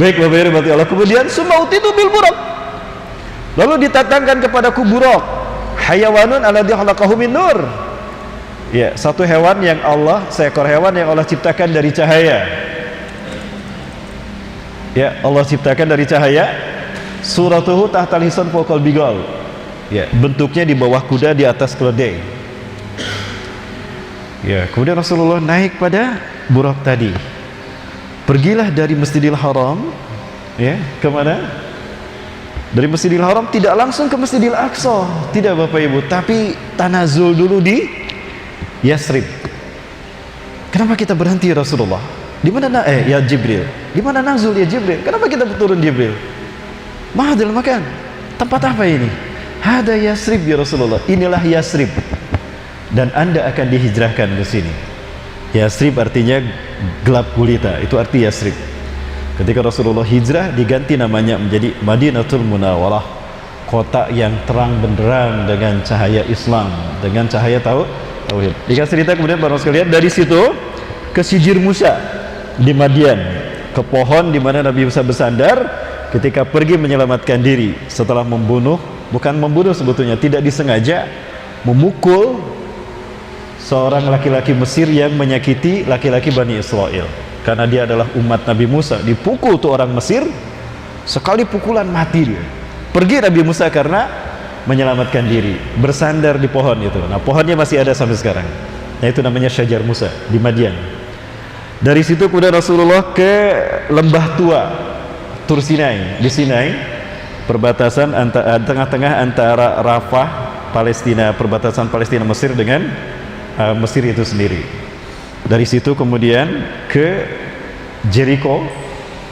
Baik Bapak Ibu berarti Allah. Kemudian summa utitu bil buraq. Lalu ditatangkan kepadaku buraq. Hayawanun alladzi khalaqahu min nur. Ya, satu hewan yang Allah, seekor hewan yang Allah ciptakan dari cahaya. Ya, Allah ciptakan dari cahaya. Suratuhu tahtal hisan fawqal bigal. Ya, bentuknya di bawah kuda, di atas keledai. Ya, kemudian Rasulullah naik pada buraq tadi. Pergilah dari Masjidil Haram, ya, kemana? Dari Masjidil Haram tidak langsung ke Masjidil Aqsa, tidak Bapak Ibu, tapi tanazul dulu di Yasrib. Kenapa kita berhenti ya Rasulullah? Di mana ya Jibril? Di mana nazul ya Jibril? Kenapa kita turun Jibril? Mahadil makan. Tempat apa ini? Hada Yasrib ya Rasulullah. Inilah Yasrib. Dan Anda akan dihijrahkan ke sini. Yasrib artinya gelap gulita, itu arti Yasrib. Ketika Rasulullah hijrah diganti namanya menjadi Madinatul Munawwarah, kota yang terang benderang dengan cahaya Islam, dengan cahaya tauhid. Dikasih cerita kemudian para sekalian, dari situ ke Sijir Musa di Madian, ke pohon di mana Nabi Musa bersandar ketika pergi menyelamatkan diri setelah membunuh, bukan membunuh sebetulnya, tidak disengaja memukul seorang laki-laki Mesir yang menyakiti laki-laki Bani Israel. Karena dia adalah umat Nabi Musa, dipukul tuh orang Mesir, sekali pukulan mati dia. Pergi Nabi Musa karena menyelamatkan diri, bersandar di pohon itu. Nah, pohonnya masih ada sampai sekarang. Nah, itu namanya Syajar Musa di Madian. Dari situ kemudian Rasulullah ke Lembah Tua, Tur Sinai. Di Sinai, perbatasan tengah-tengah antara Rafah, Palestina, perbatasan Palestina Mesir dengan Mesir itu sendiri. Dari situ kemudian ke Jericho,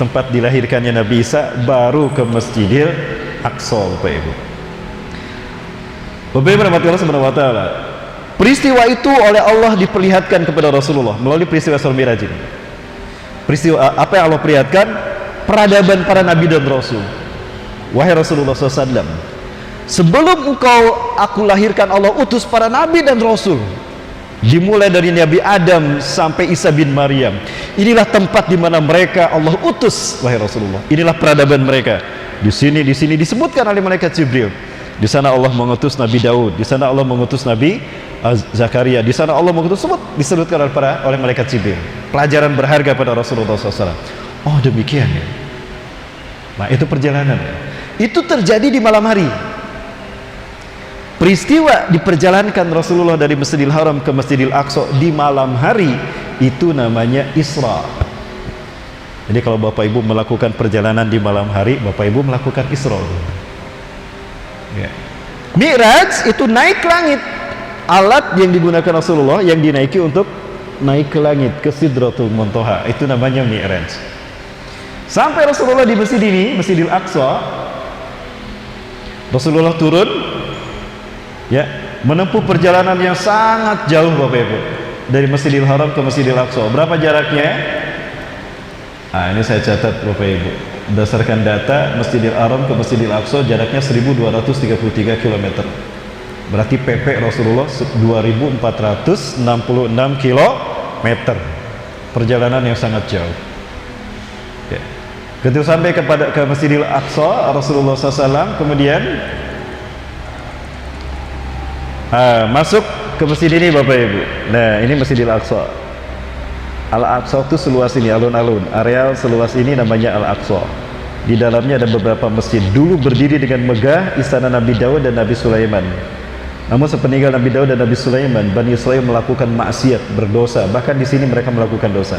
tempat dilahirkannya Nabi Isa, baru ke Masjidil Aqsa, Bapak Ibu. Bapak Ibu rahmati Allah Subhanahu wa taala. Peristiwa itu oleh Allah diperlihatkan kepada Rasulullah melalui peristiwa Isra Mi'raj ini. Peristiwa apa yang Allah perlihatkan? Peradaban para nabi dan rasul. Wahai Rasulullah SAW, sebelum aku lahirkan, Allah utus para nabi dan rasul. Dimulai dari Nabi Adam sampai Isa bin Maryam. Inilah tempat di mana mereka Allah utus, wahai Rasulullah. Inilah peradaban mereka. Di sini disebutkan oleh malaikat Jibril. Di sana Allah mengutus Nabi Daud, di sana Allah mengutus Nabi Zakaria, di sana Allah mengutus, disebutkan oleh malaikat Jibril. Pelajaran berharga pada Rasulullah SAW. Oh demikian ya. Nah itu perjalanan. Itu terjadi di malam hari. Peristiwa diperjalankan Rasulullah dari Masjidil Haram ke Masjidil Aqsa di malam hari, itu namanya Isra. Jadi kalau Bapak Ibu melakukan perjalanan di malam hari, Bapak Ibu melakukan Isra. Ya. Mi'raj itu naik ke langit. Alat yang digunakan Rasulullah yang dinaiki untuk naik ke langit, ke Sidratul Muntaha, itu namanya Mi'raj. Sampai Rasulullah di masjid ini, Masjidil Aqsa, Rasulullah turun, ya, menempuh perjalanan yang sangat jauh Bapak Ibu, dari Masjidil Haram ke Masjidil Aqsa. Berapa jaraknya? Nah, ini saya catat Bapak Ibu. Berdasarkan data Masjidil Haram ke Masjidil Aqsa jaraknya 1233 km. Berarti PP Rasulullah 2466 km. Perjalanan yang sangat jauh. Ya. Ketika sampai ke Masjidil Aqsa, Rasulullah SAW kemudian masuk ke masjid ini Bapak Ibu. Nah, ini Masjidil Aqsa. Al-Aqsa itu seluas ini, alun-alun. Areal seluas ini namanya Al-Aqsa. Di dalamnya ada beberapa masjid. Dulu berdiri dengan megah istana Nabi Daud dan Nabi Sulaiman. Namun sepeninggal Nabi Daud dan Nabi Sulaiman, Bani Israel melakukan maksiat, berdosa. Bahkan di sini mereka melakukan dosa.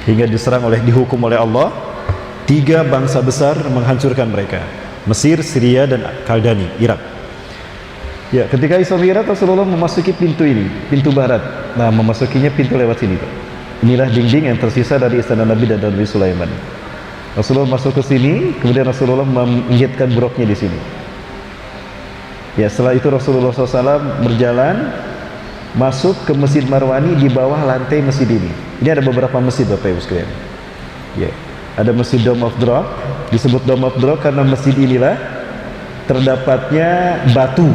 Hingga dihukum oleh Allah. 3 bangsa besar menghancurkan mereka. Mesir, Syria, dan Kaldani, Irak. Ya, ketika Isra Mi'raj Rasulullah memasuki pintu ini, pintu barat. Nah, memasukinya pintu lewat sini, Pak. Inilah dinding yang tersisa dari istana Nabi dan Nabi Sulaiman. Rasulullah masuk ke sini, kemudian Rasulullah menginjitkan buruknya di sini. Ya, setelah itu Rasulullah SAW berjalan masuk ke Masjid Marwani di bawah lantai masjid ini. Ini ada beberapa masjid Bapak Ibu sekalian. Ya, ada Masjid Dome of the Rock, disebut Dome of the Rock karena masjid inilah terdapatnya batu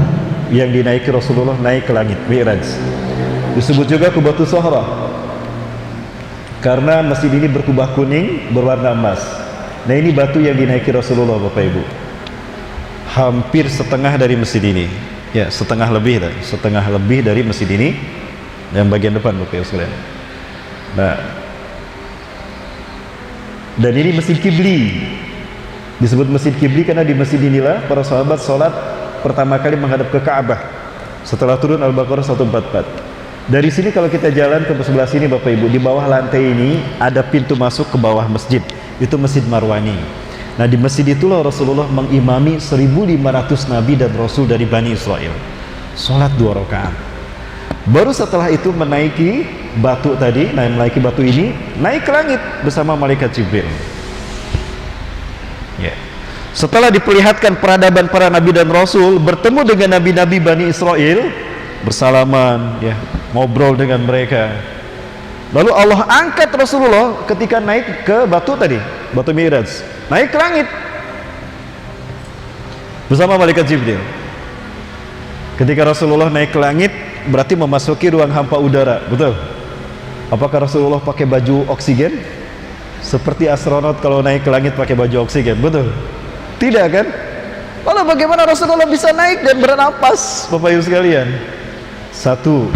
yang dinaiki Rasulullah naik ke langit, Mi'raj. Disebut juga Qubatus Sohrah karena masjid ini berkubah kuning berwarna emas. Nah ini batu yang dinaiki Rasulullah Bapak Ibu. Hampir setengah dari masjid ini. Ya, setengah lebih dari masjid ini. Yang bagian depan Bapak Ibu sekalian. Nah, dan ini masjid kibli. Disebut masjid kibli karena di masjid inilah para sahabat sholat pertama kali menghadap ke Ka'bah setelah turun Al-Baqarah 144. Dari sini kalau kita jalan ke sebelah sini Bapak Ibu, di bawah lantai ini ada pintu masuk ke bawah masjid. Itu Masjid Marwani. Nah di masjid itulah Rasulullah mengimami 1.500 nabi dan rasul dari Bani Israel. Sholat 2 rakaat. Baru setelah itu menaiki batu tadi, menaiki batu ini, naik ke langit bersama malaikat Jibril. Ya. Setelah diperlihatkan peradaban para nabi dan rasul, bertemu dengan nabi-nabi Bani Israel, bersalaman, ya, ngobrol dengan mereka. Lalu Allah angkat Rasulullah ketika naik ke batu tadi, batu Mi'raj, naik ke langit bersama malaikat Jibril. Ketika Rasulullah naik ke langit, berarti memasuki ruang hampa udara, betul? Apakah Rasulullah pakai baju oksigen? Seperti astronot kalau naik ke langit pakai baju oksigen, betul? Tidak kan? Lalu bagaimana Rasulullah bisa naik dan bernapas, Bapak Ibu sekalian? Satu,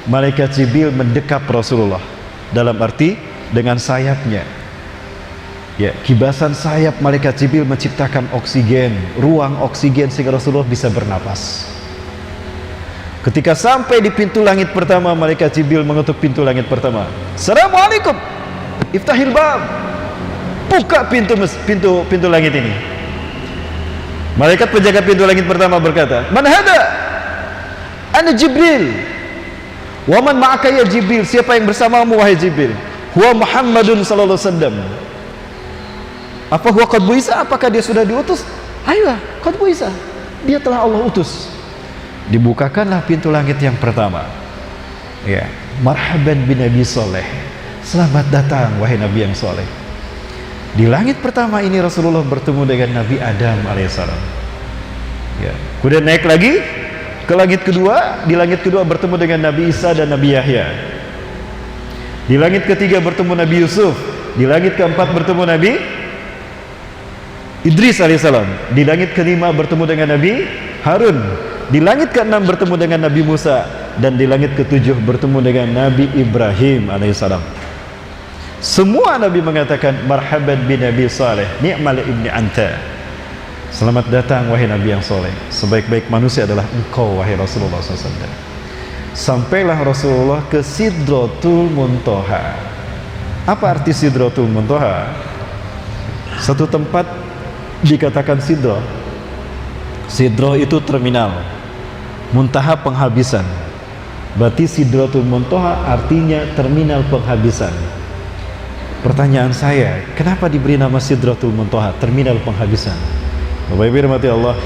malaikat Jibril mendekap Rasulullah, dalam arti dengan sayapnya. Ya, kibasan sayap malaikat Jibril menciptakan oksigen, ruang oksigen sehingga Rasulullah bisa bernapas. Ketika sampai di pintu langit pertama, malaikat Jibril mengetuk pintu langit pertama. Assalamualaikum, iftahil bab. Buka pintu langit ini. Malaikat penjaga pintu langit pertama berkata, Man hada? Ana Jibril. Wa man ma'aka ya Jibril? Siapa yang bersamamu wahai Jibril? Huwa Muhammadun sallallahu alaihi wasallam. Apa huwa qad buisa? Apakah dia sudah diutus? Ayo, qad buisa. Dia telah Allah utus. Dibukakanlah pintu langit yang pertama. Ya, marhaban bin Nabi Saleh. Selamat datang wahai Nabi yang soleh. Di langit pertama ini Rasulullah bertemu dengan Nabi Adam alaihissalam. Ya, kemudian naik lagi ke langit kedua. Di langit kedua bertemu dengan Nabi Isa dan Nabi Yahya. Di langit ketiga bertemu Nabi Yusuf. Di langit keempat bertemu Nabi Idris alaihissalam. Di langit kelima bertemu dengan Nabi Harun. Di langit keenam bertemu dengan Nabi Musa. Dan di langit ketujuh bertemu dengan Nabi Ibrahim alaihissalam. Semua Nabi mengatakan marhaban bin Nabi Saleh, ni'mal ibni anta. Selamat datang wahai Nabi yang soleh. Sebaik-baik manusia adalah engkau wahai Rasulullah SAW. Sampailah Rasulullah ke Sidratul Muntaha. Apa arti Sidratul Muntaha? Satu tempat dikatakan Sidra. Sidra itu terminal, Muntaha penghabisan. Berarti Sidratul Muntaha artinya terminal penghabisan. Pertanyaan saya, kenapa diberi nama Sidratul Muntaha, terminal penghabisan? Bapak Ibu dirahmati Allah,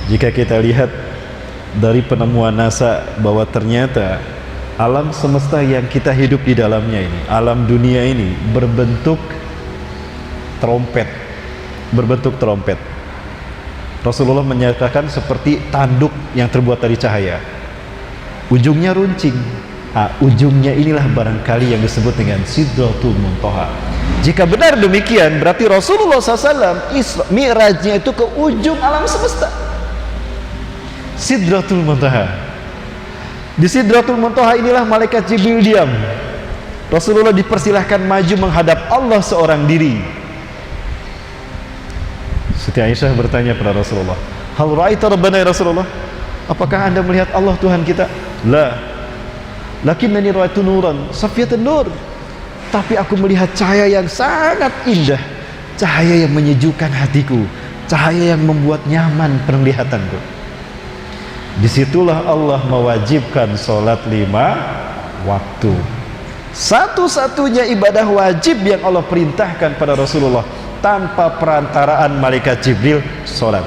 jika kita lihat dari penemuan NASA bahwa ternyata alam semesta yang kita hidup di dalamnya ini, alam dunia ini berbentuk trompet, Rasulullah menyatakan seperti tanduk yang terbuat dari cahaya, ujungnya runcing. Ujungnya inilah barangkali yang disebut dengan Sidratul Muntaha. Jika benar demikian, berarti Rasulullah SAW Mi'rajnya itu ke ujung alam semesta, Sidratul Muntaha. Di Sidratul Muntaha inilah malaikat Jibril diam. Rasulullah dipersilahkan maju menghadap Allah seorang diri. Siti Aisyah bertanya kepada Rasulullah, hal ra'aita rabbana ya Rasulullah? Apakah anda melihat Allah Tuhan kita? La, lakinnani ra'aitu nuran safiyatan nur. Tapi aku melihat cahaya yang sangat indah, cahaya yang menyejukkan hatiku, cahaya yang membuat nyaman penglihatanku. Disitulah Allah mewajibkan sholat 5 waktu. Satu-satunya ibadah wajib yang Allah perintahkan pada Rasulullah tanpa perantaraan malaikat Jibril, sholat.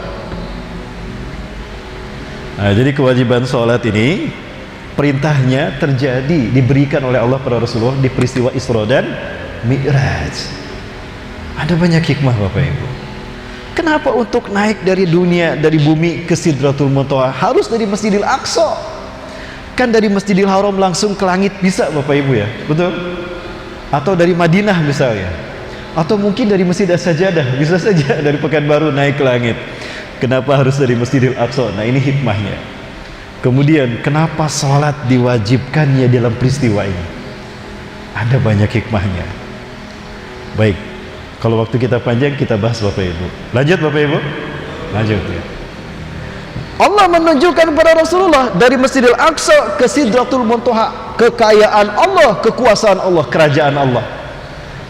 Nah, jadi kewajiban sholat ini perintahnya terjadi, diberikan oleh Allah pada Rasulullah di peristiwa Isra dan Mi'raj. Ada banyak hikmah Bapak Ibu. Kenapa untuk naik dari dunia, dari bumi ke Sidratul Muntaha harus dari Masjidil Aqsa? Kan dari Masjidil Haram langsung ke langit bisa Bapak Ibu ya, betul? Atau dari Madinah misalnya. Atau mungkin dari Masjid As-Sajadah, bisa saja dari Pekanbaru naik ke langit. Kenapa harus dari Masjidil Aqsa? Nah, ini hikmahnya. Kemudian kenapa sholat diwajibkannya dalam peristiwa ini? Ada banyak hikmahnya. Baik, kalau waktu kita panjang kita bahas Bapak Ibu. Lanjut Bapak Ibu? Lanjut ya. Allah menunjukkan kepada Rasulullah dari Masjidil Aqsa ke Sidratul Muntaha, kekayaan Allah, kekuasaan Allah, kerajaan Allah.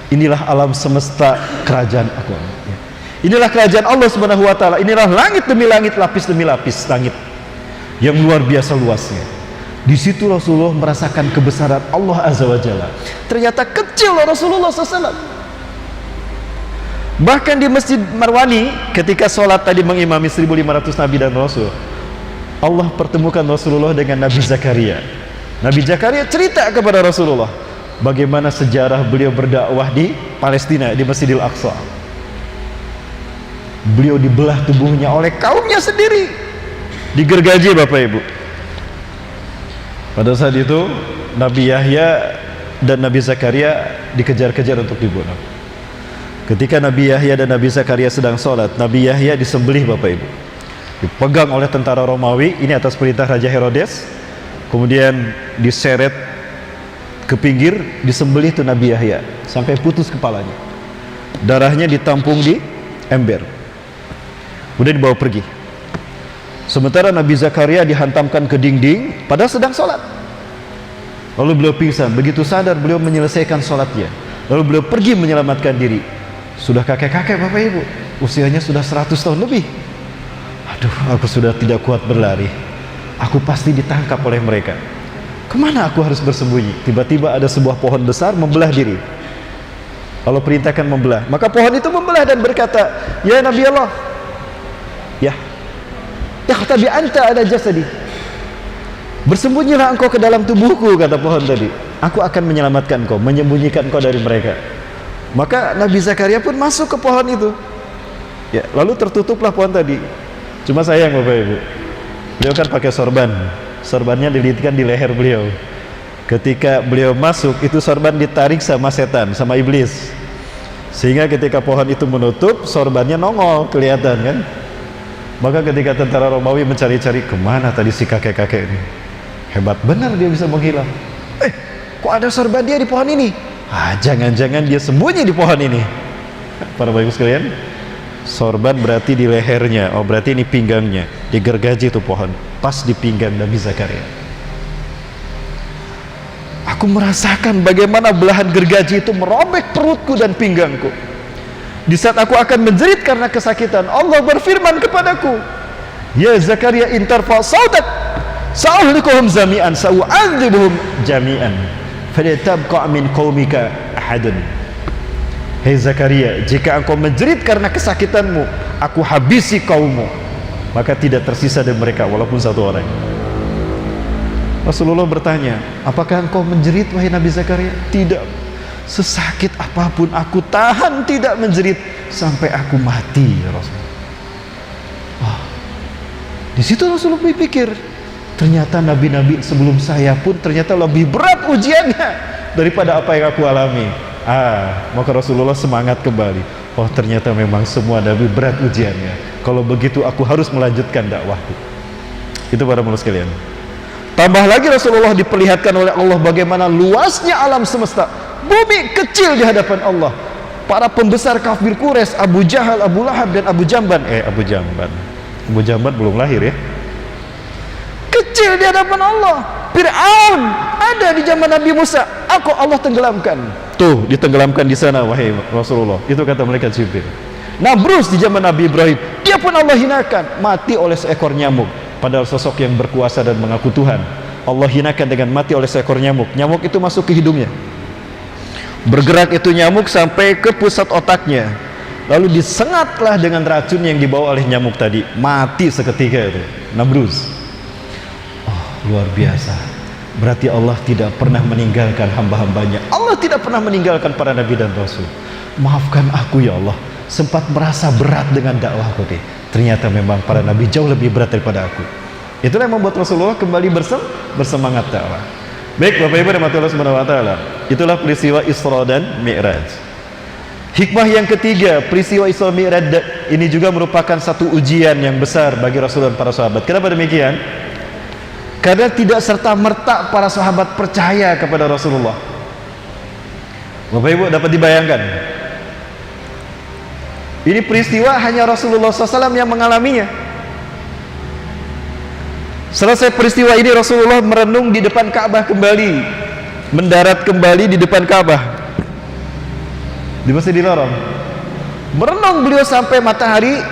Inilah alam semesta, kerajaan aku. Inilah kerajaan Allah Subhanahu wa taala. Inilah langit demi langit, lapis demi lapis langit yang luar biasa luasnya. Di situ Rasulullah merasakan kebesaran Allah Azza wa Jalla. Ternyata kecil Rasulullah SAW. Bahkan di Masjid Marwani ketika sholat tadi mengimami 1500 Nabi dan Rasul, Allah pertemukan Rasulullah dengan Nabi Zakaria. Nabi Zakaria cerita kepada Rasulullah bagaimana sejarah beliau berdakwah di Palestina, di Masjidil Aqsa. Beliau dibelah tubuhnya oleh kaumnya sendiri, digergaji Bapak Ibu. Pada saat itu Nabi Yahya dan Nabi Zakaria dikejar-kejar untuk dibunuh. Ketika Nabi Yahya dan Nabi Zakaria sedang sholat, Nabi Yahya disembelih Bapak Ibu, dipegang oleh tentara Romawi, ini atas perintah Raja Herodes. Kemudian diseret ke pinggir, disembelih itu Nabi Yahya sampai putus kepalanya, darahnya ditampung di ember, kemudian dibawa pergi. Sementara Nabi Zakaria dihantamkan ke dinding padahal sedang sholat. Lalu beliau pingsan. Begitu sadar beliau menyelesaikan sholatnya, lalu beliau pergi menyelamatkan diri. Sudah kakek-kakek Bapak Ibu, usianya sudah 100 tahun lebih. Aduh, aku sudah tidak kuat berlari, aku pasti ditangkap oleh mereka. Kemana aku harus bersembunyi? Tiba-tiba ada sebuah pohon besar membelah diri. Allah perintahkan membelah, maka pohon itu membelah dan berkata, ya Nabi Allah, ya takhtabi anta ala jasadi, bersembunyilah engkau ke dalam tubuhku, kata pohon tadi. Aku akan menyelamatkan engkau, menyembunyikan engkau dari mereka. Maka Nabi Zakaria pun masuk ke pohon itu, ya, lalu tertutuplah pohon tadi. Cuma sayang Bapak Ibu, beliau kan pakai sorban. Sorbannya dililitkan di leher beliau. Ketika beliau masuk, itu sorban ditarik sama setan, sama iblis, sehingga ketika pohon itu menutup, sorbannya nongol, kelihatan kan. Maka ketika tentara Romawi mencari-cari, kemana tadi si kakek-kakek ini, hebat benar dia bisa menghilang. Kok ada sorban dia di pohon ini? Jangan-jangan dia sembunyi di pohon ini. Para Bapak Ibu sekalian, sorban berarti di lehernya, oh berarti ini pinggangnya, digergaji itu pohon, pas di pinggang Nabi Zakaria. Aku merasakan bagaimana belahan gergaji itu merobek perutku dan pinggangku. Di saat aku akan menjerit karena kesakitan, Allah berfirman kepadaku, ya Zakaria intarfa sautak sa'uhlikuhum jami'an sa'u'adzibuhum jami'an fala tabqa' min qaumika ahadun. Hei Zakaria, jika engkau menjerit karena kesakitanmu, aku habisi kaummu, maka tidak tersisa dari mereka walaupun satu orang. Rasulullah bertanya, apakah engkau menjerit wahai Nabi Zakaria? Tidak. Sesakit apapun aku tahan tidak menjerit sampai aku mati, ya Rasulullah. Di situ Rasulullah berpikir, ternyata nabi-nabi sebelum saya pun ternyata lebih berat ujiannya daripada apa yang aku alami. Maka Rasulullah semangat kembali. Oh, ternyata memang semua nabi berat ujiannya. Kalau begitu aku harus melanjutkan dakwahku. Itu para mulus sekalian. Tambah lagi Rasulullah diperlihatkan oleh Allah bagaimana luasnya alam semesta. Bumi kecil di hadapan Allah. Para pembesar kafir Quraisy, Abu Jahal, Abu Lahab dan Abu Jamban. Abu Jamban belum lahir ya. Kecil di hadapan Allah. Fir'aun ada di zaman Nabi Musa, Allah tenggelamkan. Tuh, ditenggelamkan di sana wahai Rasulullah. Itu kata malaikat Jibril. Namrus di zaman Nabi Ibrahim, dia pun Allah hinakan, mati oleh seekor nyamuk. Padahal sosok yang berkuasa dan mengaku Tuhan, Allah hinakan dengan mati oleh seekor nyamuk. Nyamuk itu masuk ke hidungnya, bergerak itu nyamuk sampai ke pusat otaknya, lalu disengatlah dengan racun yang dibawa oleh nyamuk tadi, mati seketika itu Namrus. Luar biasa. Berarti Allah tidak pernah meninggalkan hamba-hambanya. Allah tidak pernah meninggalkan para nabi dan rasul. Maafkan aku ya Allah, sempat merasa berat dengan dakwahku deh. Ternyata memang para nabi jauh lebih berat daripada aku. Itulah yang membuat Rasulullah kembali bersemangat dakwah. Baik Bapak Ibu rahmatullah subhanahu wa ta'ala, itulah peristiwa Isra dan Mi'raj. Hikmah yang ketiga, peristiwa Isra Mi'raj ini juga merupakan satu ujian yang besar bagi Rasulullah dan para sahabat. Kenapa demikian? Karena tidak serta-merta para sahabat percaya kepada Rasulullah. Bapak Ibu dapat dibayangkan, ini peristiwa hanya Rasulullah SAW yang mengalaminya. Selesai peristiwa ini, Rasulullah merenung di depan Ka'bah kembali, mendarat kembali di depan Ka'bah di Masjidil Haram. Merenung beliau sampai matahari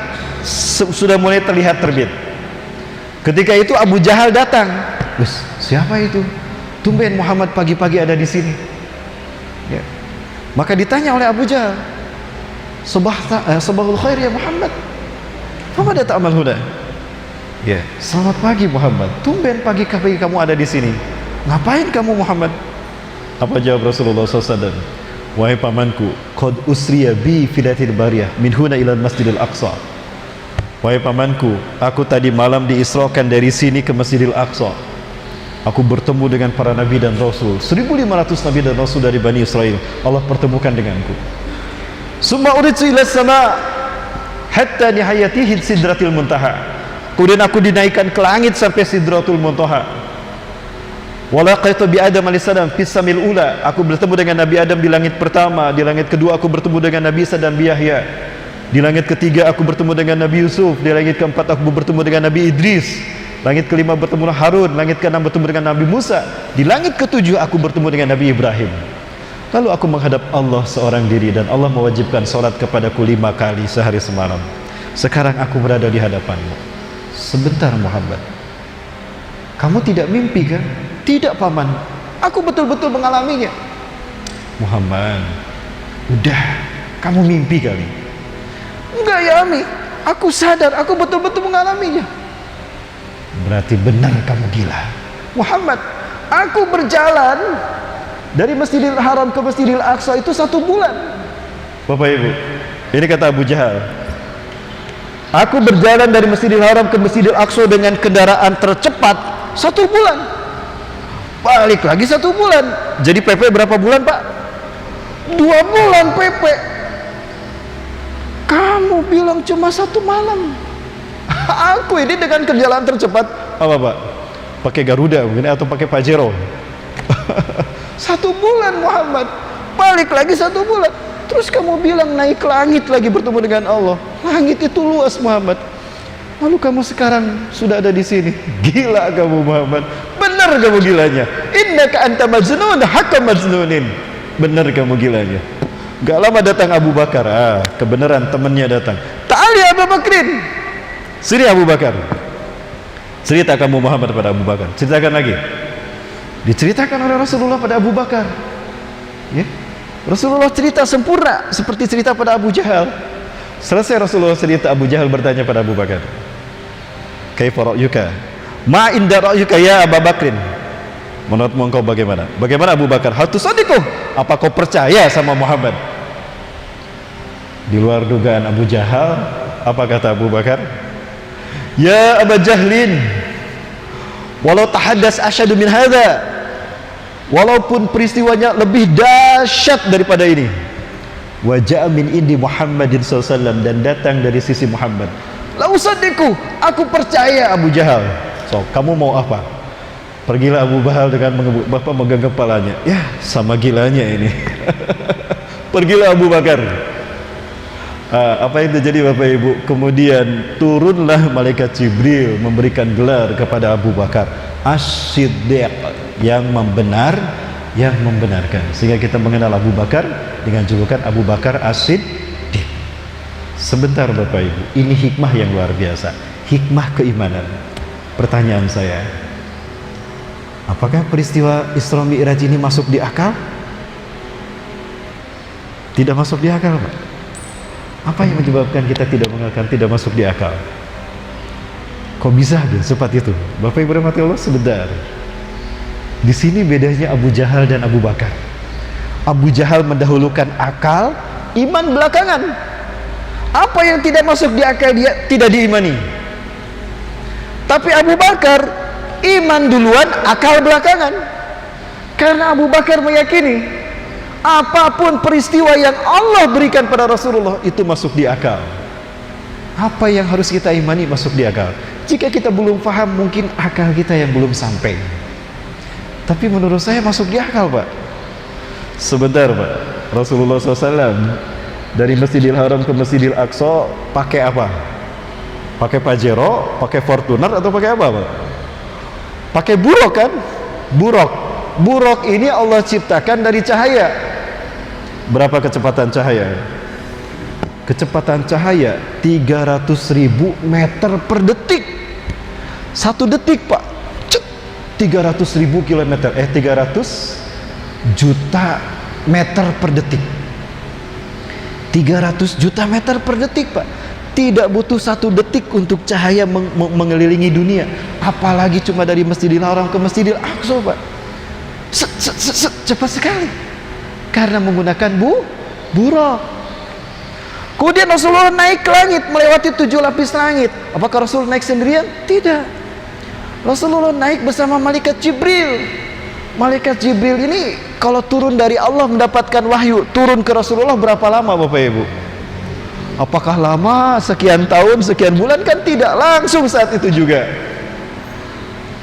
sudah mulai terlihat terbit. Ketika itu Abu Jahal datang. Siapa itu? Tumben Muhammad pagi-pagi ada di sini. Ya. Maka ditanya oleh Abu Jahal, Sabahul khair ya Muhammad, Fama ta'mal huna? Ya, selamat pagi Muhammad. Tumben pagi-pagi kamu ada di sini. Ngapain kamu Muhammad? Apa jawab Rasulullah SAW? Wahai pamanku, qad usriya bi filatil bariyah min huna ila Masjidil Aqsa. Wahai pamanku, aku tadi malam diisrakan dari sini ke Masjidil Aqsa. Aku bertemu dengan para nabi dan rasul. 1500 nabi dan rasul dari Bani Israel Allah pertemukan denganku. Summa uritu ila sama hatta nihayatihi sidratil muntaha. Kemudian aku dinaikkan ke langit sampai Sidratul Muntaha. Walaqaitu bi Adam alaihissalam fis samil ula. Aku bertemu dengan Nabi Adam di langit pertama. Di langit kedua aku bertemu dengan Nabi Isa dan Nabi Yahya. Di langit ketiga aku bertemu dengan Nabi Yusuf. Di langit keempat aku bertemu dengan Nabi Idris. Langit kelima bertemu dengan Harun. Langit keenam bertemu dengan Nabi Musa. Di langit ketujuh aku bertemu dengan Nabi Ibrahim. Lalu aku menghadap Allah seorang diri dan Allah mewajibkan salat kepadaku 5 kali sehari semalam. Sekarang aku berada di hadapanmu. Sebentar Muhammad, kamu tidak mimpi kan? Tidak paman, aku betul-betul mengalaminya. Muhammad, udah, kamu mimpi kali. Enggak ya Ami, aku sadar, aku betul-betul mengalaminya. Berarti benar kamu gila. Muhammad, aku berjalan dari Masjidil Haram ke Masjidil Aqsa itu 1 bulan. Bapak Ibu, ini kata Abu Jahal. Aku berjalan dari Masjidil Haram ke Masjidil Aqsa dengan kendaraan tercepat 1 bulan. Balik lagi 1 bulan. Jadi PP berapa bulan Pak? 2 bulan PP. Kamu bilang cuma 1 malam. Aku ini dengan kendaraan tercepat apa Pak? Pakai Garuda mungkin atau pakai Pajero. 1 bulan Muhammad. Balik lagi 1 bulan. Terus kamu bilang naik ke langit lagi bertemu dengan Allah. Langit itu luas Muhammad. Lalu kamu sekarang sudah ada di sini. Gila kamu Muhammad. Benar kamu gilanya. Innaka anta majnun hakka majnunin. Benar kamu gilanya. Gak lama datang Abu Bakar. Kebenaran temannya datang. Ta'ali Abu Bakrin. Sini Abu Bakar. Cerita kamu Muhammad pada Abu Bakar. Ceritakan lagi. Diceritakan oleh Rasulullah pada Abu Bakar. Ya. Rasulullah cerita sempurna seperti cerita pada Abu Jahal. Selesai Rasulullah cerita, Abu Jahal bertanya pada Abu Bakar, kaifa ra'yuka? Ma inda ra'yuka ya Abu Bakrin? Menurutmu engkau bagaimana? Bagaimana Abu Bakar? Hal tusadiqu? Apa kau percaya sama Muhammad? Di luar dugaan Abu Jahal, apa kata Abu Bakar? Ya Abu Jahlin, walau tahaddas asyadu min hadza, walaupun peristiwanya lebih dahsyat daripada ini, wajah min indi Muhammadin SAW, dan datang dari sisi Muhammad, la usaddiqu, aku percaya Abu Jahal. So, kamu mau apa? Pergilah Abu Jahal dengan Bapak megang kepalanya. Ya, sama gilanya ini. Pergilah Abu Bakar. Apa yang terjadi Bapak Ibu? Kemudian turunlah malaikat Jibril memberikan gelar kepada Abu Bakar As-Siddiq, yang membenarkan, sehingga kita mengenal Abu Bakar dengan julukan Abu Bakar As-Siddiq. Sebentar Bapak Ibu, ini hikmah yang luar biasa, hikmah keimanan. Pertanyaan saya, apakah peristiwa Isra Mi'raj ini masuk di akal? Tidak masuk di akal Pak. Apa yang menyebabkan kita tidak mengakan, tidak masuk di akal? Kok bisa cepat itu? Bapak Ibu rahmati Allah, sebentar. Di sini bedanya Abu Jahal dan Abu Bakar. Abu Jahal mendahulukan akal, iman belakangan. Apa yang tidak masuk di akal dia tidak diimani. Tapi Abu Bakar iman duluan, akal belakangan. Karena Abu Bakar meyakini Apapun peristiwa yang Allah berikan pada Rasulullah itu masuk di akal. Apa yang harus kita imani masuk di akal. Jika kita belum paham, mungkin akal kita yang belum sampai. Tapi menurut saya masuk di akal, Pak. Sebentar, Pak. Rasulullah SAW dari Masjidil Haram ke Masjidil Aqsa pakai apa? Pakai Pajero, pakai Fortuner, atau pakai apa, Pak? Pakai buruk kan? Buruk. Buruk ini Allah ciptakan dari cahaya. Berapa kecepatan cahaya? Kecepatan cahaya 300.000 meter per detik. 1 detik, Pak. 300.000 kilometer. 300 juta meter per detik. 300 juta meter per detik, Pak. Tidak butuh 1 detik untuk cahaya mengelilingi dunia. Apalagi cuma dari Masjidil Haram ke Masjidil Aqsa, Pak. Cepat sekali. Karena menggunakan buruk. Kemudian Rasulullah naik ke langit, melewati 7 lapis langit. Apakah Rasul naik sendirian? Tidak. Rasulullah naik bersama malaikat Jibril. Malaikat Jibril ini kalau turun dari Allah mendapatkan wahyu, turun ke Rasulullah berapa lama, Bapak Ibu? Apakah lama, sekian tahun, sekian bulan? Kan tidak, langsung saat itu juga.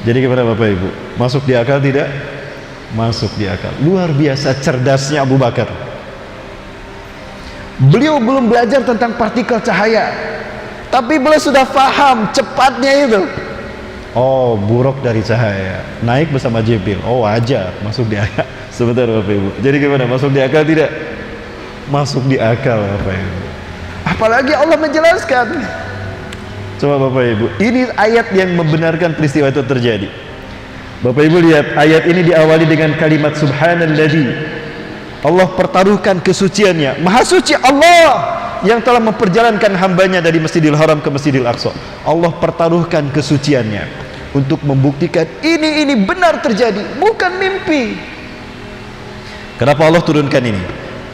Jadi gimana, Bapak Ibu? Masuk di akal tidak? Masuk di akal. Luar biasa cerdasnya Abu Bakar. Beliau belum belajar tentang partikel cahaya, tapi beliau sudah paham cepatnya itu. Oh, buruk dari cahaya, naik bersama Jibril. Oh, wajar, masuk di akal. Sebentar, Bapak Ibu. Jadi gimana, masuk di akal tidak? Masuk di akal, Bapak Ibu. Apalagi Allah menjelaskan. Coba Bapak Ibu, ini ayat yang membenarkan peristiwa itu terjadi. Bapak Ibu lihat, ayat ini diawali dengan kalimat subhanalladzi. Allah pertaruhkan kesuciannya. Maha suci Allah yang telah memperjalankan hambanya dari Masjidil Haram ke Masjidil Aqsa. Allah pertaruhkan kesuciannya untuk membuktikan ini benar terjadi, bukan mimpi. Kenapa Allah turunkan ini?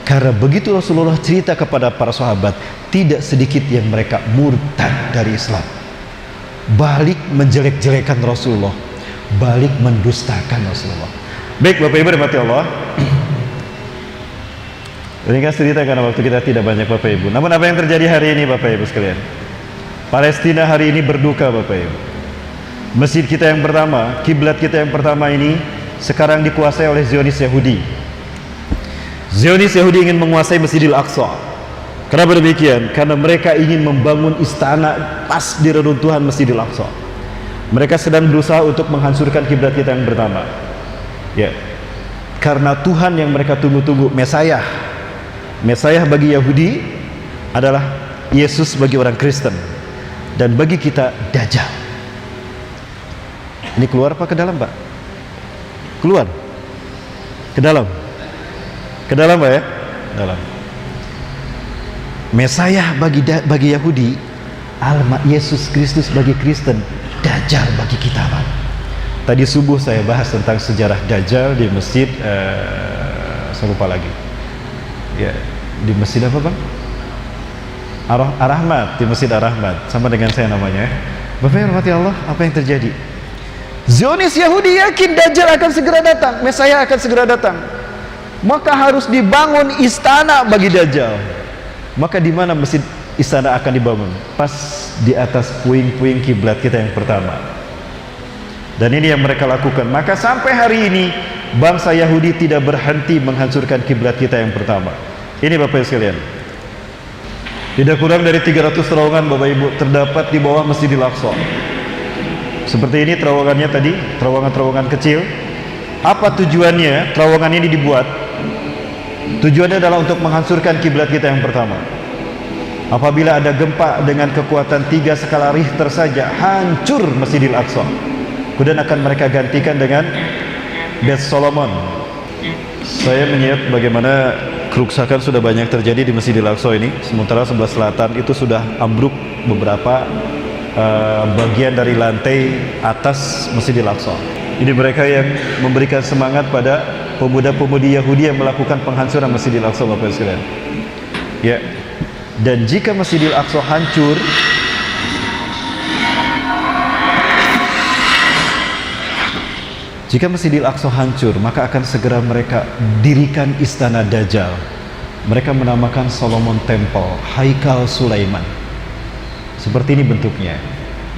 Karena begitu Rasulullah cerita kepada para sahabat, tidak sedikit yang mereka murtad dari Islam, balik menjelek-jelekan Rasulullah, balik mendustakan Rasulullah. Baik Bapak Ibu rahmati Allah, ringkas cerita karena waktu kita tidak banyak Bapak Ibu. Namun apa yang terjadi hari ini Bapak Ibu sekalian? Palestina hari ini berduka Bapak Ibu. Masjid kita yang pertama, kiblat kita yang pertama ini sekarang dikuasai oleh Zionis Yahudi. Zionis Yahudi ingin menguasai Masjidil Aqsa. Kenapa demikian? Karena mereka ingin membangun istana pas di reruntuhan Masjidil Aqsa. Mereka sedang berusaha untuk menghancurkan kiblat kita yang pertama. Ya. Karena Tuhan yang mereka tunggu-tunggu, Mesias. Mesias bagi Yahudi adalah Yesus bagi orang Kristen, dan bagi kita Dajjal. Ini keluar apa ke dalam, Pak? Keluar? Ke dalam? Ke dalam, Pak ya? Dalam. Mesias bagi Yahudi, Yesus Kristus bagi Kristen, Dajjal bagi kita, Pak. Tadi subuh saya bahas tentang sejarah Dajjal di masjid, saya lupa lagi. Ya, di masjid apa Bang? Ar-Rahmat, di masjid Ar-Rahmat, sama dengan saya namanya. Bapak yang rahmati Allah, apa yang terjadi? Zionis Yahudi yakin Dajjal akan segera datang, Mesias akan segera datang. Maka harus dibangun istana bagi Dajjal. Maka di mana masjid istana akan dibangun? Pas di atas puing-puing kiblat kita yang pertama. Dan ini yang mereka lakukan. Maka sampai hari ini bangsa Yahudi tidak berhenti menghancurkan kiblat kita yang pertama. Ini Bapak Ibu sekalian, tidak kurang dari 300 terowongan Bapak Ibu terdapat di bawah Masjidil Aqsa. Seperti ini terowongannya tadi, terowongan-terowongan kecil. Apa tujuannya terowongan ini dibuat? Tujuannya adalah untuk menghancurkan kiblat kita yang pertama. Apabila ada gempa dengan kekuatan 3 skala Richter saja, hancur Masjidil Aqsa. Kemudian akan mereka gantikan dengan Bait Solomon. Saya melihat bagaimana kerusakan sudah banyak terjadi di Masjidil Aqsa ini. Sementara sebelah selatan itu sudah ambruk beberapa bagian dari lantai atas Masjidil Aqsa. Ini mereka yang memberikan semangat pada pemuda-pemudi Yahudi yang melakukan penghancuran Masjidil Aqsa, Bapak sekalian. Ya. Dan jika Masjidil Aqsa hancur, Jika Masjidil Aqsa hancur, maka akan segera mereka dirikan istana Dajjal. Mereka menamakan Solomon Temple, Haikal Sulaiman. Seperti ini bentuknya.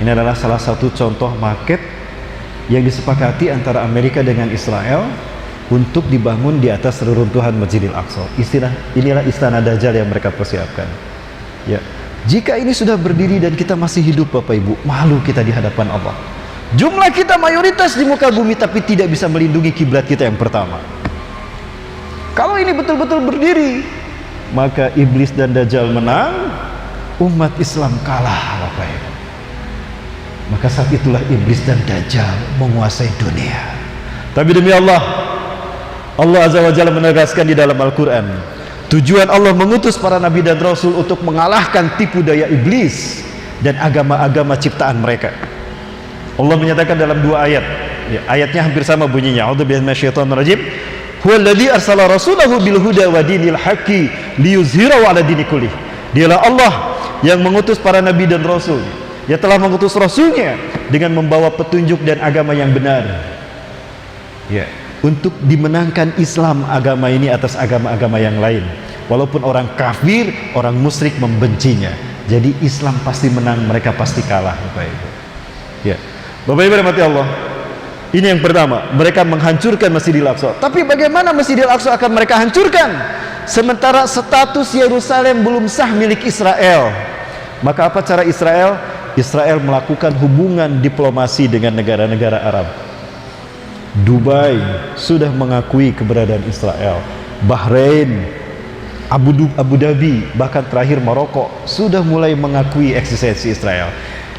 Ini adalah salah satu contoh maket yang disepakati antara Amerika dengan Israel untuk dibangun di atas reruntuhan Masjidil Aqsa. Inilah istana Dajjal yang mereka persiapkan. Ya, jika ini sudah berdiri dan kita masih hidup, Bapak Ibu, malu kita di hadapan Allah. Jumlah kita mayoritas di muka bumi, tapi tidak bisa melindungi kiblat kita yang pertama. Kalau ini betul-betul berdiri, maka iblis dan Dajjal menang, umat Islam kalah, Bapak Ibu. Maka saat itulah iblis dan Dajjal menguasai dunia. Tapi demi Allah, Allah Azza wa Jalla menegaskan di dalam Al-Quran, tujuan Allah mengutus para nabi dan rasul untuk mengalahkan tipu daya iblis dan agama-agama ciptaan mereka. Allah menyatakan dalam dua ayat, ya, ayatnya hampir sama bunyinya. A'udzubillahi minasyaitonir rajim. Huwallazi arsala rasulahu bil huda wa dinil haqqi liyuzhirahu 'ala dini kullih. Dialah Allah yang mengutus para nabi dan rasul. Dia telah mengutus rasulnya dengan membawa petunjuk dan agama yang benar. Ya, untuk dimenangkan Islam, agama ini atas agama-agama yang lain. Walaupun orang kafir, orang musyrik membencinya. Jadi Islam pasti menang, mereka pasti kalah, Bapak Ibu. Ya. Bapak Ibu rahmati Allah, ini yang pertama, mereka menghancurkan Masjidil Aqsa. Tapi bagaimana Masjidil Aqsa akan mereka hancurkan sementara status Yerusalem belum sah milik Israel? Maka apa cara Israel? Israel melakukan hubungan diplomasi dengan negara-negara Arab. Dubai sudah mengakui keberadaan Israel, Bahrain, Abu Dhabi, bahkan terakhir Maroko sudah mulai mengakui eksistensi Israel.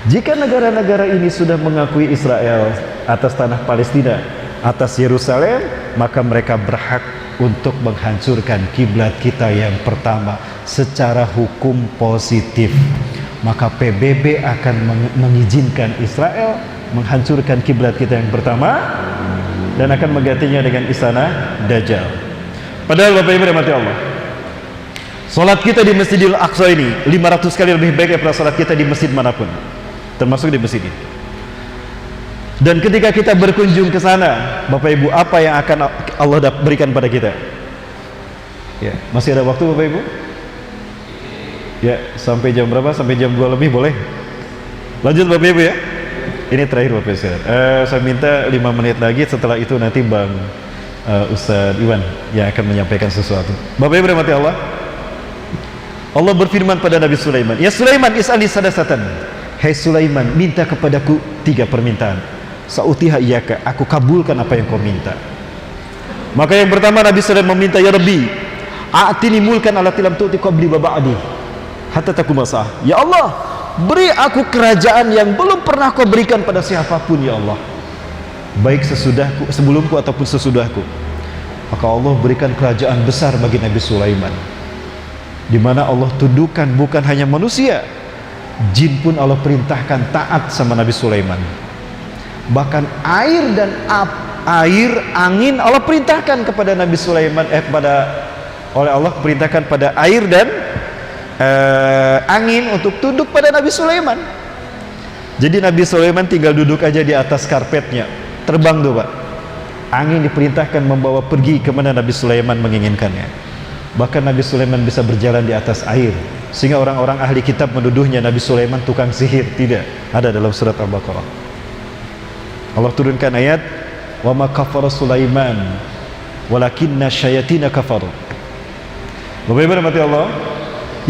Jika negara-negara ini sudah mengakui Israel atas tanah Palestina, atas Yerusalem, maka mereka berhak untuk menghancurkan kiblat kita yang pertama secara hukum positif. Maka PBB akan mengizinkan Israel menghancurkan kiblat kita yang pertama dan akan menggantinya dengan istana Dajjal. Padahal Bapak Ibu rahmati Allah, salat kita di Masjidil Aqsa ini 500 kali lebih baik daripada salat kita di masjid manapun, termasuk di masjid ini. Dan ketika kita berkunjung ke sana, Bapak Ibu, apa yang akan Allah berikan pada kita? Ya, masih ada waktu Bapak Ibu? Ya, sampai jam berapa? Sampai jam 2 lebih boleh? Lanjut Bapak Ibu ya. Ini terakhir Bapak Ibu. Saya minta 5 menit lagi, setelah itu nanti Bang Ustaz Iwan yang akan menyampaikan sesuatu. Bapak Ibu rahmati Allah, Allah berfirman pada Nabi Sulaiman, "Ya Sulaiman, is'ali sadasatan." Hai Sulaiman, minta kepadaku 3 permintaan. Sa'utiha iyaka, aku kabulkan apa yang kau minta. Maka yang pertama Nabi Sulaiman meminta, "Ya Rabbi, a'tini mulkan allati lam tu'ti qabli wa ba'di hatta takum sah." Ya Allah, beri aku kerajaan yang belum pernah kau berikan pada siapapun ya Allah, baik sesudahku, sebelumku ataupun sesudahku. Maka Allah berikan kerajaan besar bagi Nabi Sulaiman, di mana Allah tundukkan bukan hanya manusia, jin pun Allah perintahkan taat sama Nabi Sulaiman. Bahkan air dan air, angin Allah perintahkan kepada Nabi Sulaiman, oleh Allah perintahkan pada air dan angin untuk tunduk pada Nabi Sulaiman. Jadi Nabi Sulaiman tinggal duduk aja di atas karpetnya, terbang tuh Pak. Angin diperintahkan membawa pergi kemana Nabi Sulaiman menginginkannya. Bahkan Nabi Sulaiman bisa berjalan di atas air, sehingga orang-orang ahli kitab menuduhnya Nabi Sulaiman tukang sihir. Tidak, ada dalam surat Al-Baqarah. Allah turunkan ayat, "Wa ma kafara Sulaiman walakinna syayatina kafaru." Bapak Ibu rahmati Allah.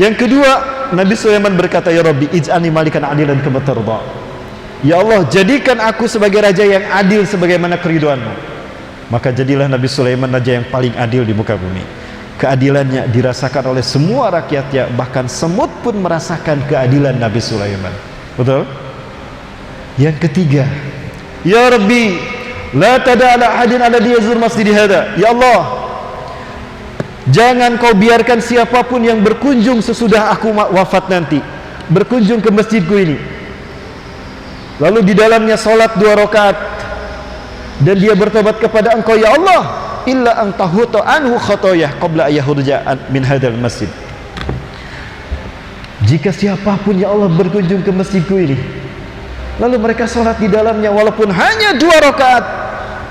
Yang kedua, Nabi Sulaiman berkata, "Ya Rabbi, ij'alni malikan adilan kama tarda." Ya Allah, jadikan aku sebagai raja yang adil sebagaimana keridhoanmu. Maka jadilah Nabi Sulaiman raja yang paling adil di muka bumi. Keadilannya dirasakan oleh semua rakyatnya, bahkan semut pun merasakan keadilan Nabi Sulaiman. Betul? Yang ketiga, "Ya Rabbi, la tada'ala ahadin alladhi yazur masjidi hada." Ya Allah, jangan kau biarkan siapapun yang berkunjung sesudah aku wafat nanti berkunjung ke masjidku ini, lalu di dalamnya salat 2 rakaat dan dia bertobat kepada Engkau ya Allah, illa an tahuta anhu khotoyah qabla ayahurja min hadal masjid. Jika siapapun ya Allah berkunjung ke masjidku ini, lalu mereka sholat di dalamnya walaupun hanya 2 rakaat,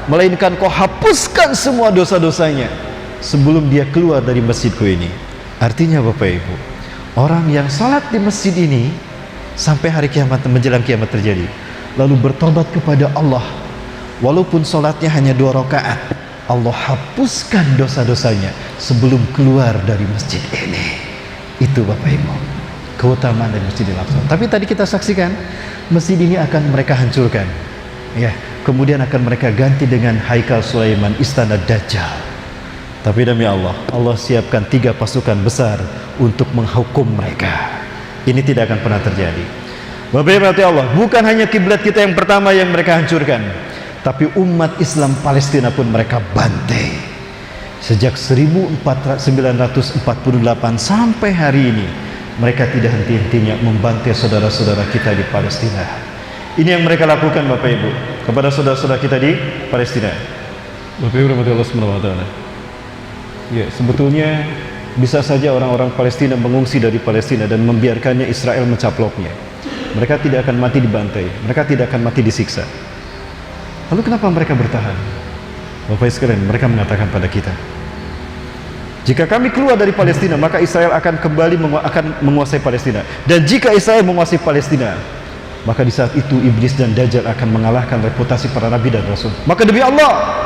melainkan kau hapuskan semua dosa-dosanya sebelum dia keluar dari masjidku ini. Artinya Bapak Ibu, orang yang salat di masjid ini sampai hari kiamat, menjelang kiamat terjadi, lalu bertobat kepada Allah, walaupun salatnya hanya 2 rakaat, Allah hapuskan dosa-dosanya sebelum keluar dari masjid ini. Itu Bapak Ibu, keutamaan dari Masjidil Aqsa. Tapi tadi kita saksikan, masjid ini akan mereka hancurkan, ya, kemudian akan mereka ganti dengan Haikal Sulaiman, istana Dajjal. Tapi demi Allah, Allah siapkan 3 pasukan besar untuk menghukum mereka. Ini tidak akan pernah terjadi. Bapak Ibu Allah, bukan hanya kiblat kita yang pertama yang mereka hancurkan, tapi umat Islam Palestina pun mereka bantai. Sejak 1948 sampai hari ini, mereka tidak henti-hentinya membantai saudara-saudara kita di Palestina. Ini yang mereka lakukan Bapak Ibu kepada saudara-saudara kita di Palestina. Bapak Ibu rahmatullah subhanahu wa ta'ala. Ya, sebetulnya bisa saja orang-orang Palestina mengungsi dari Palestina dan membiarkannya Israel mencaploknya. Mereka tidak akan mati dibantai, mereka tidak akan mati disiksa. Lalu kenapa mereka bertahan? Bapak sekalian, mereka mengatakan pada kita, jika kami keluar dari Palestina, maka Israel akan kembali menguasai Palestina. Dan jika Israel menguasai Palestina, maka di saat itu iblis dan Dajjal akan mengalahkan reputasi para nabi dan rasul. Maka demi Allah,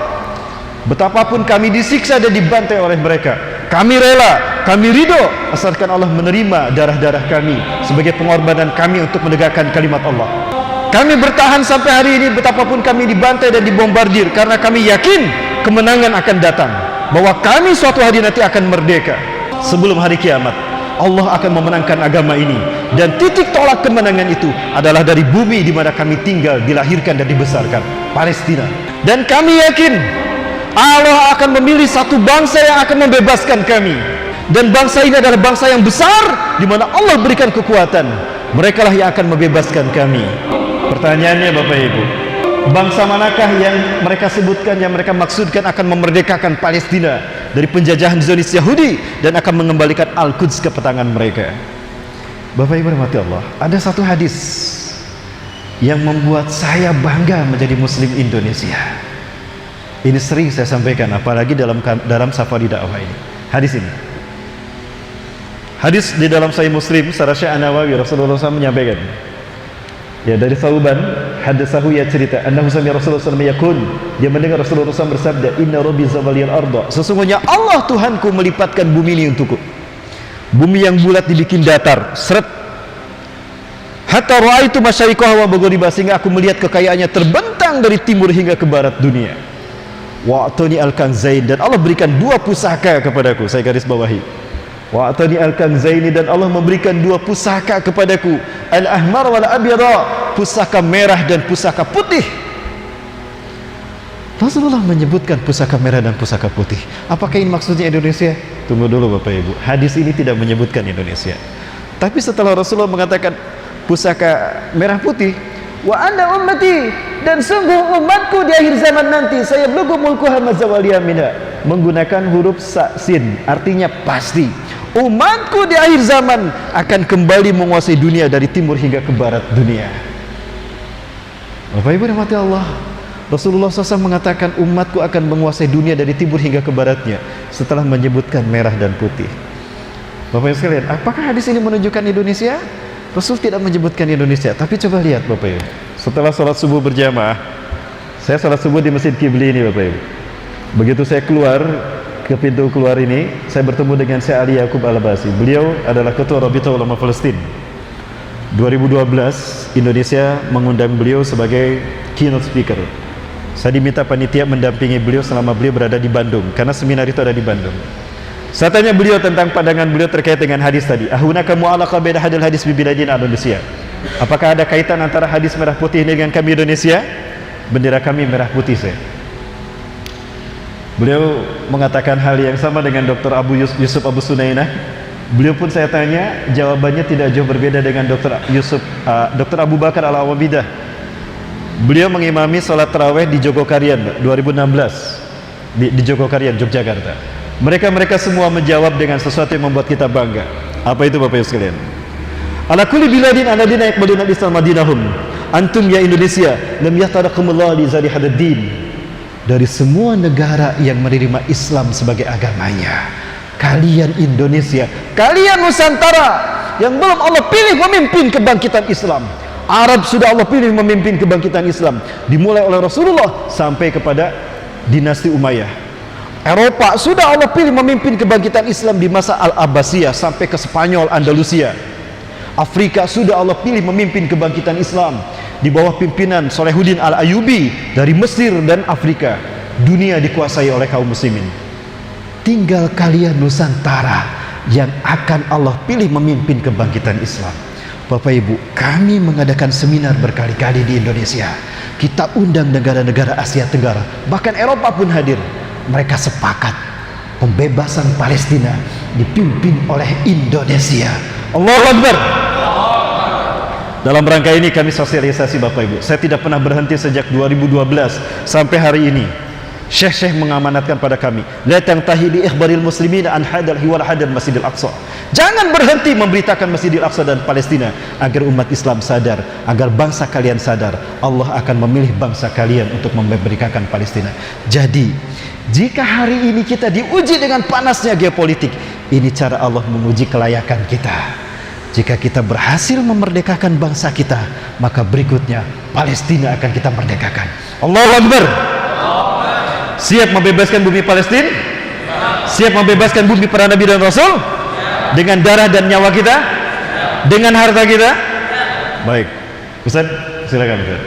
betapapun kami disiksa dan dibantai oleh mereka, kami rela, kami ridho, asalkan Allah menerima darah-darah kami sebagai pengorbanan kami untuk menegakkan kalimat Allah. Kami bertahan sampai hari ini betapapun kami dibantai dan dibombardir, karena kami yakin kemenangan akan datang, bahwa kami suatu hari nanti akan merdeka. Sebelum hari kiamat, Allah akan memenangkan agama ini, dan titik tolak kemenangan itu adalah dari bumi di mana kami tinggal, dilahirkan dan dibesarkan, Palestina. Dan kami yakin Allah akan memilih satu bangsa yang akan membebaskan kami, dan bangsa ini adalah bangsa yang besar di mana Allah berikan kekuatan. Mereka lah yang akan membebaskan kami. Pertanyaannya Bapak Ibu, bangsa manakah yang mereka sebutkan, yang mereka maksudkan akan memerdekakan Palestina dari penjajahan Zionis Yahudi dan akan mengembalikan Al-Quds ke tangan mereka? Bapak Ibu rahmati Allah, ada satu hadis yang membuat saya bangga menjadi Muslim Indonesia. Ini sering saya sampaikan, apalagi dalam safari dakwah ini. Hadis ini, hadis di dalam Sahih Muslim, secara Syekh An-Nawawi, Rasulullah SAW menyampaikan, ya, dari Thauban, haditsahu, ya, cerita, annahu sami'a Rasulullah SAW yaqul, dia mendengar Rasulullah SAW bersabda, inna rabbi zawaliyal arda, sesungguhnya Allah Tuhanku melipatkan bumi ini untukku. Bumi yang bulat dibikin datar, seret, hatta ra'aitu masyariqaha wa maghribaha, sehingga aku melihat kekayaannya terbentang dari timur hingga ke barat dunia. Wa'atani al-kanzain, dan Allah berikan 2 pusaka kepadaku. Saya garis bawahi, wa'atani al-kanzaini, dan Allah memberikan 2 pusaka kepadaku, al-ahmar wal abyada, pusaka merah dan pusaka putih. Rasulullah menyebutkan pusaka merah dan pusaka putih. Apakah ini maksudnya Indonesia? Tunggu dulu Bapak Ibu, hadis ini tidak menyebutkan Indonesia. Tapi setelah Rasulullah mengatakan pusaka merah putih, wa anna ummati, dan sungguh umatku di akhir zaman nanti, saya belum mulkuha mazawaliya minha, menggunakan huruf sin, artinya pasti umatku di akhir zaman akan kembali menguasai dunia dari timur hingga ke barat dunia. Bapak Ibu rahmati Allah, Rasulullah SAW mengatakan umatku akan menguasai dunia dari timur hingga ke baratnya, setelah menyebutkan merah dan putih. Bapak Ibu sekalian, apakah hadis ini menunjukkan Indonesia? Rasul tidak menyebutkan Indonesia. Tapi coba lihat Bapak Ibu, setelah sholat subuh berjamaah, saya sholat subuh di Masjid Kibli ini Bapak Ibu. Begitu saya keluar ke pintu keluar ini, saya bertemu dengan Syekh Ali Yaqub Al-Basi. Beliau adalah Ketua Rabita Ulama Palestin. 2012 Indonesia mengundang beliau sebagai keynote speaker. Saya diminta panitia mendampingi beliau selama beliau berada di Bandung, karena seminar itu ada di Bandung. Saya tanya beliau tentang pandangan beliau terkait dengan hadis tadi. Ahunaka mu'alaqa baina hadil hadis bi biladin Indonesia. Apakah ada kaitan antara hadis merah putih ini dengan kami Indonesia? Bendera kami merah putih, saya. Beliau mengatakan hal yang sama dengan Dr. Yusuf Abu Sunainah. Beliau pun saya tanya, jawabannya tidak jauh berbeda dengan Dr. Abu Bakar Al-Awabidah. Beliau mengimami sholat tarawih di Jogokarian 2016 di Jogokarian, Yogyakarta. Mereka semua menjawab dengan sesuatu yang membuat kita bangga. Apa itu Bapak Ibu sekalian? Ala kulli biladin alladina yaqbaluna al-islam madinahum. Antum ya Indonesia, lam yahtarakumullah li zali hadaddin. dari semua negara yang menerima Islam sebagai agamanya. Kalian Indonesia, kalian Nusantara yang belum Allah pilih memimpin kebangkitan Islam. Arab sudah Allah pilih memimpin kebangkitan Islam, dimulai oleh Rasulullah sampai kepada dinasti Umayyah. Eropa sudah Allah pilih memimpin kebangkitan Islam di masa Al-Abbasiyah sampai ke Spanyol, Andalusia. Afrika sudah Allah pilih memimpin kebangkitan Islam di bawah pimpinan Salahuddin Al-Ayyubi dari Mesir dan Afrika. Dunia dikuasai oleh kaum muslimin. Tinggal kalian Nusantara yang akan Allah pilih memimpin kebangkitan Islam. Bapak Ibu, kami mengadakan seminar berkali-kali di Indonesia. Kita undang negara-negara Asia Tenggara, bahkan Eropa pun hadir. Mereka sepakat pembebasan Palestina dipimpin oleh Indonesia. Allahu Akbar. Dalam rangka ini kami sosialisasi Bapak Ibu. Saya tidak pernah berhenti sejak 2012 sampai hari ini. Syekh-syekh mengamanatkan pada kami, la tantahi li ikhbaril muslimin an hadal hiwal hadal Masjidil Aqsa. Jangan berhenti memberitakan Masjidil Aqsa dan Palestina agar umat Islam sadar, agar bangsa kalian sadar Allah akan memilih bangsa kalian untuk memerdekakan Palestina. Jadi, jika hari ini kita diuji dengan panasnya geopolitik, ini cara Allah menguji kelayakan kita. Jika kita berhasil memerdekakan bangsa kita, maka berikutnya Palestina akan kita merdekakan. Allahu Akbar. Siap membebaskan bumi Palestina? Siap membebaskan bumi para nabi dan rasul? Dengan darah dan nyawa kita? Dengan harta kita? Baik, Ustaz, silakan Ustaz.